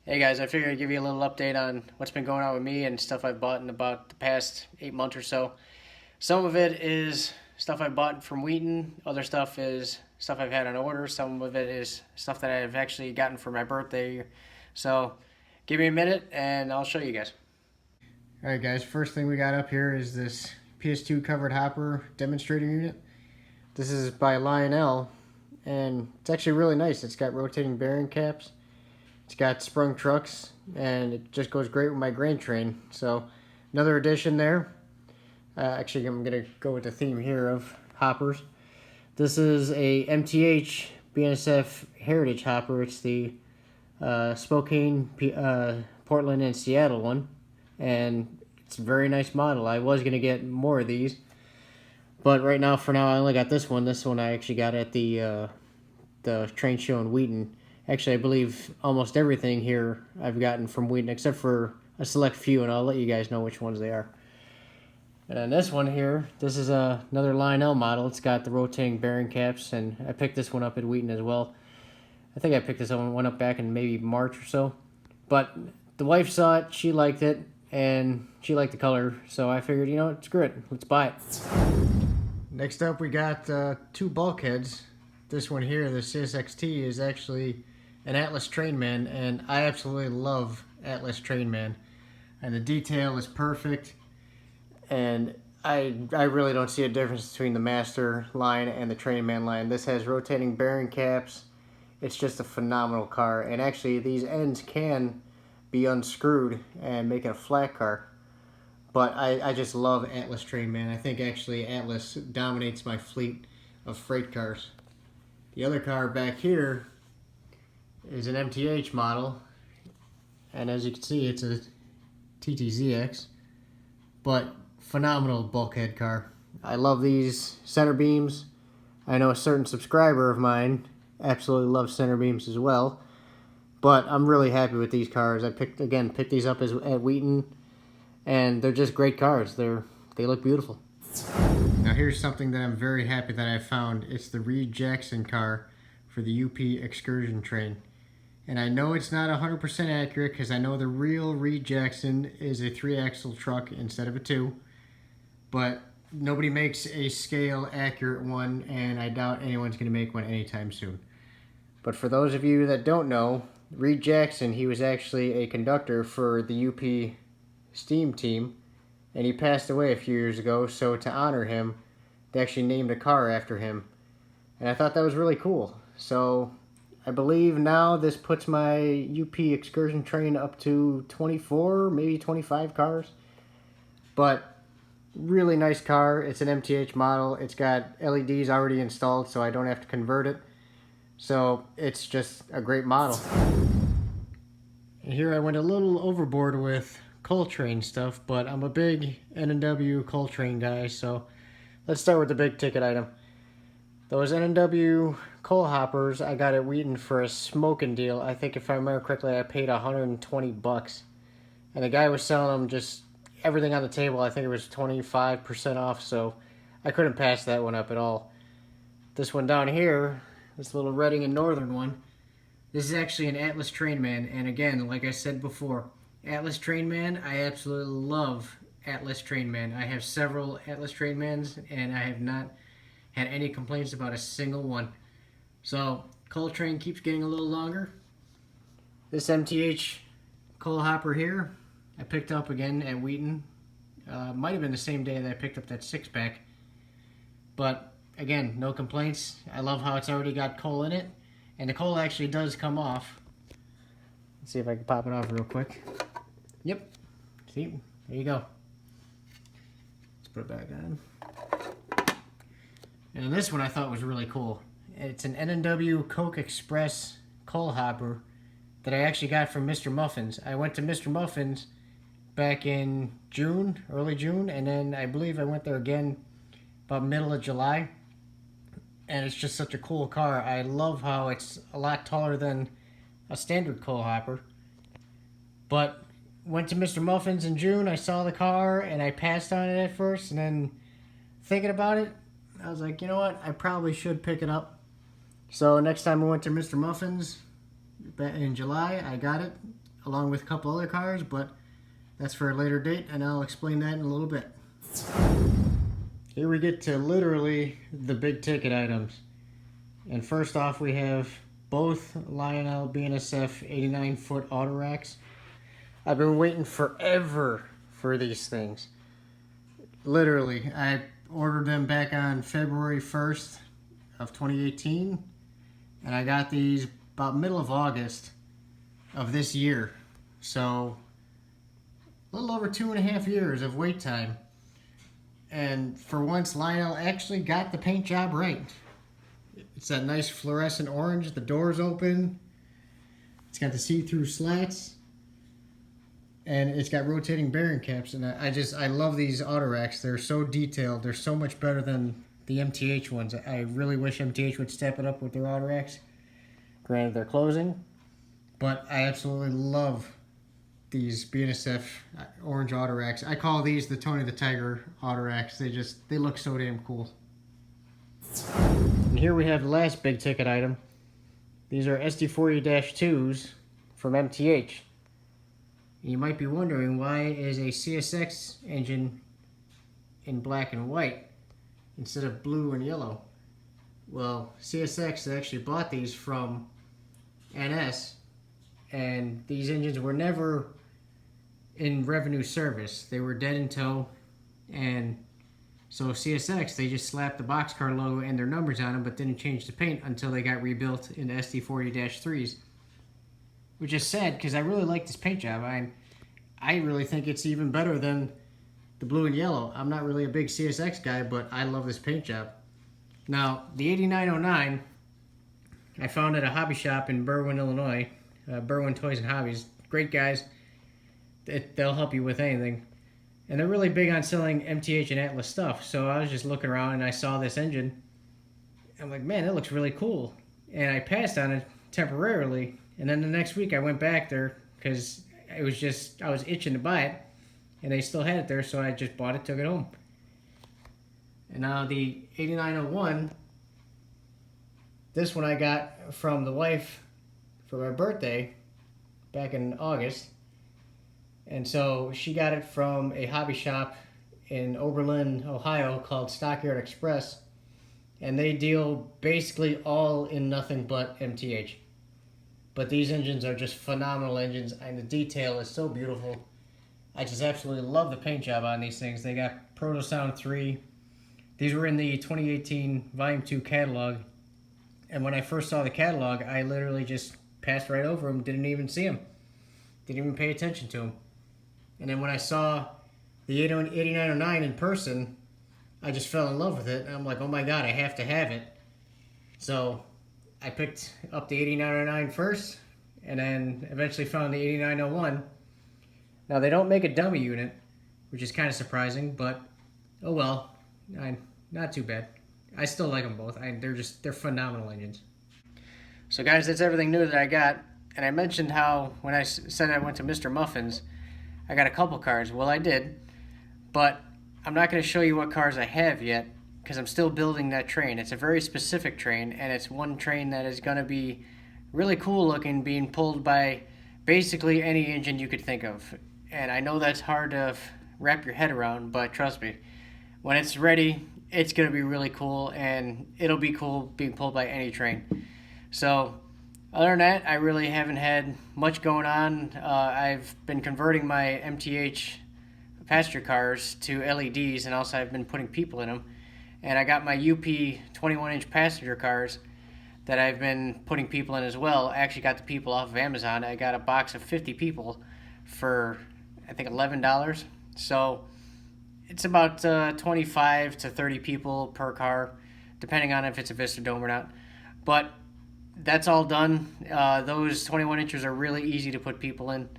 Hey guys, I figured I'd give you a little update on what's been going on with me and stuff I've bought in about the past 8 months or so. Some of it is stuff I bought from Wheaton, other stuff is stuff I've had on order, some of it is stuff that I've actually gotten for my birthday. So give me a minute and I'll show you guys. Alright guys, first thing we got up here is this PS2 covered hopper demonstrator unit. This is by Lionel and it's actually really nice. It's got rotating bearing caps. It's got sprung trucks, and it just goes great with my grain train. So, another addition there. Actually, I'm going to go with the theme here of hoppers. This is a MTH BNSF Heritage hopper. It's the Spokane, Portland, and Seattle one. And it's a very nice model. I was going to get more of these. But right now, for now, I only got this one. This one I actually got at the train show in Wheaton. Actually, I believe almost everything here I've gotten from Wheaton, except for a select few, and I'll let you guys know which ones they are. And then this one here, this is another Lionel model. It's got the rotating bearing caps, and I picked this one up at Wheaton as well. I think I picked this one up back in maybe March or so. But the wife saw it, she liked it, and she liked the color, so I figured, you know, screw it, let's buy it. Next up, we got two bulkheads. This one here, the CSXT, is actually an Atlas Trainman, and I absolutely love Atlas Trainman. And the detail is perfect, and I really don't see a difference between the Master line and the Trainman line. This has rotating bearing caps. It's just a phenomenal car, and actually these ends can be unscrewed and make it a flat car. But I just love Atlas Trainman. I think actually Atlas dominates my fleet of freight cars. The other car back here is an MTH model, and as you can see, it's a TTZX, but phenomenal bulkhead car. I love these center beams. I know a certain subscriber of mine absolutely loves center beams as well, but I'm really happy with these cars. I picked these up at Wheaton, and they're just great cars. They look beautiful. Now here's something that I'm very happy that I found. It's the Reed Jackson car for the UP excursion train. And I know it's not 100% accurate because I know the real Reed Jackson is a 3-axle truck instead of a 2. But nobody makes a scale accurate one, and I doubt anyone's going to make one anytime soon. But for those of you that don't know, Reed Jackson, he was actually a conductor for the UP Steam team, and he passed away a few years ago, so to honor him, they actually named a car after him. And I thought that was really cool. So I believe now this puts my UP excursion train up to 24, maybe 25 cars. But really nice car. It's an MTH model. It's got LEDs already installed, so I don't have to convert it. So it's just a great model. And here I went a little overboard with Coltrane stuff, but I'm a big N&W Coltrane guy, so let's start with the big ticket item. Those N&W coal hoppers I got at Wheaton for a smoking deal. I think if I remember correctly, I paid 120 bucks. And the guy was selling them just everything on the table. I think it was 25% off, so I couldn't pass that one up at all. This one down here, this little Reading and Northern one, this is actually an Atlas Trainman. And again, like I said before, Atlas Trainman, I absolutely love Atlas Trainman. I have several Atlas Trainmans, and I have not had any complaints about a single one. So, Coltrane keeps getting a little longer. This MTH coal hopper here, I picked up again at Wheaton. Might have been the same day that I picked up that 6-pack. But, again, no complaints. I love how it's already got coal in it. And the coal actually does come off. Let's see if I can pop it off real quick. Yep. See? There you go. Let's put it back on. And this one I thought was really cool. It's an N&W Coke Express coal hopper that I actually got from Mr. Muffins. I went to Mr. Muffins back in June, early June, and then I believe I went there again about middle of July. And it's just such a cool car. I love how it's a lot taller than a standard coal hopper. But went to Mr. Muffins in June, I saw the car, and I passed on it at first, and then thinking about it, I was like, you know what, I probably should pick it up. So next time I went to Mr. Muffins in July, I got it along with a couple other cars, but that's for a later date, and I'll explain that in a little bit. Here we get to literally the big ticket items. And first off, we have both Lionel BNSF 89-foot auto racks. I've been waiting forever for these things. Literally, I ordered them back on February 1st of 2018, and I got these about middle of August of this year. So a little over 2.5 years of wait time. And for once, Lionel actually got the paint job right. It's that nice fluorescent orange. The door's open. It's got the see-through slats. And it's got rotating bearing caps. And I love these auto racks. They're so detailed. They're so much better than the MTH ones. I really wish MTH would step it up with their auto racks. Granted, they're closing. But I absolutely love these BNSF orange auto racks. I call these the Tony the Tiger auto racks. They look so damn cool. And here we have the last big ticket item. These are SD40-2s from MTH. You might be wondering, why is a CSX engine in black and white instead of blue and yellow? Well, CSX actually bought these from NS, and these engines were never in revenue service. They were dead in tow, and so CSX, they just slapped the boxcar logo and their numbers on them, but didn't change the paint until they got rebuilt into SD40-3s. Which is sad, because I really like this paint job. I really think it's even better than the blue and yellow. I'm not really a big CSX guy, but I love this paint job. Now, the 8909, I found at a hobby shop in Berwyn, Illinois. Berwyn Toys and Hobbies. Great guys. They'll help you with anything. And they're really big on selling MTH and Atlas stuff. So I was just looking around and I saw this engine. I'm like, man, that looks really cool. And I passed on it temporarily. And then the next week I went back there because I was itching to buy it. And they still had it there, so I just bought it, took it home. And now the 8901, this one I got from the wife for my birthday back in August. And so she got it from a hobby shop in Oberlin, Ohio called Stockyard Express. And they deal basically all in nothing but MTH. But these engines are just phenomenal engines, and the detail is so beautiful. I just absolutely love the paint job on these things. They got Proto Sound 3. These were in the 2018 Volume 2 catalog. And when I first saw the catalog, I literally just passed right over them, didn't even see them. Didn't even pay attention to them. And then when I saw the 8909 in person, I just fell in love with it. And I'm like, oh my God, I have to have it. So I picked up the 8909 first, and then eventually found the 8901. Now, they don't make a dummy unit, which is kind of surprising, but oh well, not too bad. I still like them both. They're phenomenal engines. So guys, that's everything new that I got. And I mentioned how when I said I went to Mr. Muffins, I got a couple cars. Well, I did, but I'm not going to show you what cars I have yet because I'm still building that train. It's a very specific train, and it's one train that is going to be really cool looking, being pulled by basically any engine you could think of. And I know that's hard to wrap your head around, but trust me, when it's ready, it's going to be really cool, and it'll be cool being pulled by any train. So other than that, I really haven't had much going on. I've been converting my MTH passenger cars to LEDs, and also I've been putting people in them. And I got my UP 21-inch passenger cars that I've been putting people in as well. I actually got the people off of Amazon. I got a box of 50 people for, I think, $11. So it's about 25 to 30 people per car, depending on if it's a Vistadome or not. But that's all done. Those 21 inches are really easy to put people in.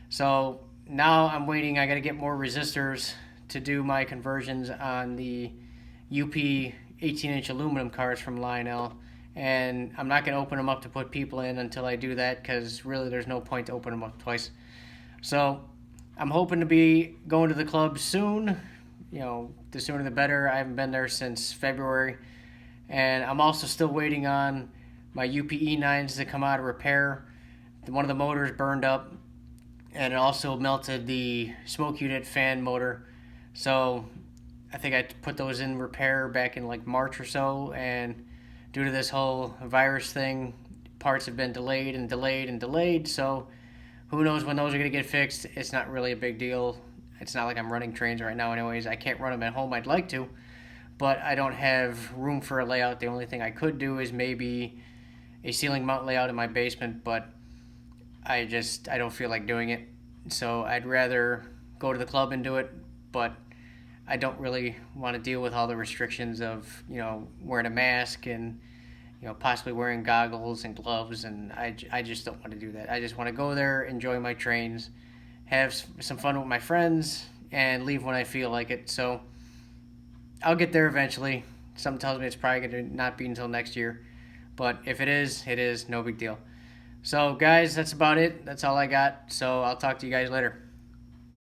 So now I'm waiting. I got to get more resistors to do my conversions on the UP 18-inch aluminum cars from Lionel. And I'm not going to open them up to put people in until I do that, because really there's no point to open them up twice. So I'm hoping to be going to the club soon. You know, the sooner the better. I haven't been there since February. And I'm also still waiting on my UP E9s to come out of repair. One of the motors burned up, and it also melted the smoke unit fan motor. So I think I put those in repair back in like March or so, and due to this whole virus thing, parts have been delayed and delayed and delayed. So who knows when those are going to get fixed? It's not really a big deal. It's not like I'm running trains right now, anyways. I can't run them at home. I'd like to, but I don't have room for a layout. The only thing I could do is maybe a ceiling mount layout in my basement, but I don't feel like doing it. So I'd rather go to the club and do it, but I don't really want to deal with all the restrictions of, wearing a mask and, possibly wearing goggles and gloves, and I just don't want to do that. I just want to go there, enjoy my trains, have some fun with my friends, and leave when I feel like it. So I'll get there eventually. Something tells me it's probably going to not be until next year, but if it is, it is no big deal. So guys, that's about it. That's all I got. So I'll talk to you guys later.